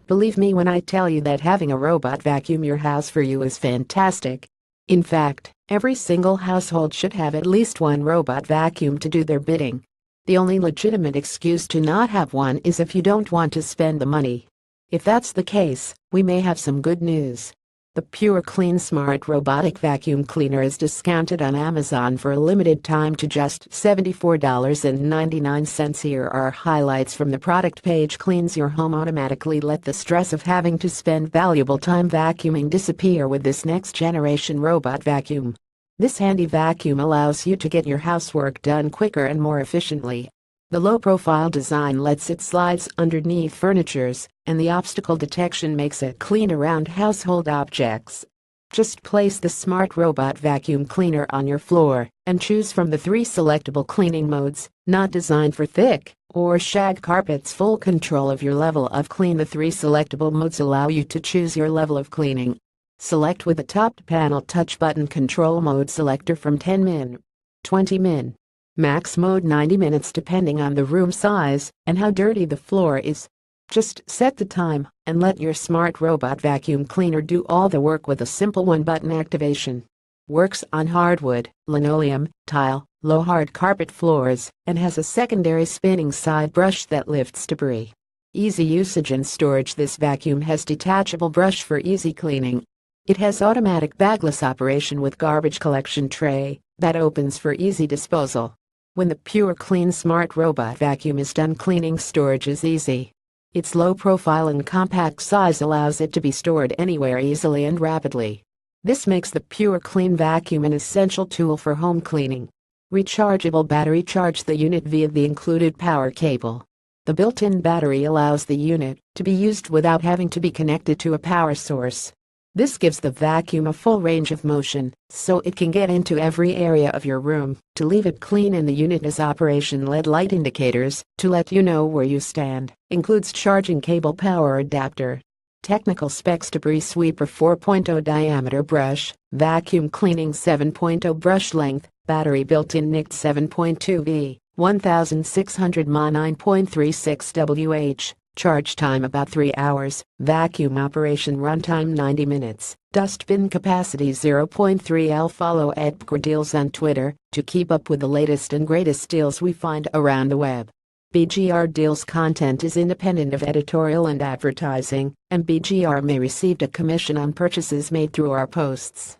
Believe me when I tell you that having a robot vacuum your house for you is fantastic. In fact, every single household should have at least one robot vacuum to do their bidding. The only legitimate excuse to not have one is if you don't want to spend the money. If that's the case, we may have some good news. The Pure Clean Smart Robotic Vacuum Cleaner is discounted on Amazon for a limited time to just $74.99. Here are highlights from the product page. Cleans your home automatically. Let the stress of having to spend valuable time vacuuming disappear with this next-generation robot vacuum. This handy vacuum allows you to get your housework done quicker and more efficiently. The low-profile design lets it slide underneath furnitures, and the obstacle detection makes it clean around household objects. Just place the smart robot vacuum cleaner on your floor and choose from the 3 selectable cleaning modes. Not designed for thick or shag carpets. Full control of your level of clean. The 3 selectable modes allow you to choose your level of cleaning. Select with the top panel touch button control mode selector from 10 min, 20 min. Max mode 90 minutes depending on the room size and how dirty the floor is. Just set the time and let your smart robot vacuum cleaner do all the work with a simple one-button activation. Works on hardwood, linoleum, tile, low hard carpet floors, and has a secondary spinning side brush that lifts debris. Easy usage and storage. This vacuum has detachable brush for easy cleaning. It has automatic bagless operation with garbage collection tray that opens for easy disposal. When the Pure Clean Smart Robot Vacuum is done cleaning, storage is easy. Its low profile and compact size allows it to be stored anywhere easily and rapidly. This makes the Pure Clean Vacuum an essential tool for home cleaning. Rechargeable battery. Charge the unit via the included power cable. The built-in battery allows the unit to be used without having to be connected to a power source. This gives the vacuum a full range of motion, so it can get into every area of your room. To leave it clean in the unit is operation LED light indicators to let you know where you stand. Includes charging cable, power adapter. Technical specs: debris sweeper 4.0 diameter brush, vacuum cleaning 7.0 brush length, battery built-in NICT 7.2V, 1600 mAh 9.36 Wh. Charge time about 3 hours, vacuum operation runtime 90 minutes, dustbin capacity 0.3 L. Follow @BGRDeals on Twitter to keep up with the latest and greatest deals we find around the web. BGR Deals content is independent of editorial and advertising, and BGR may receive a commission on purchases made through our posts.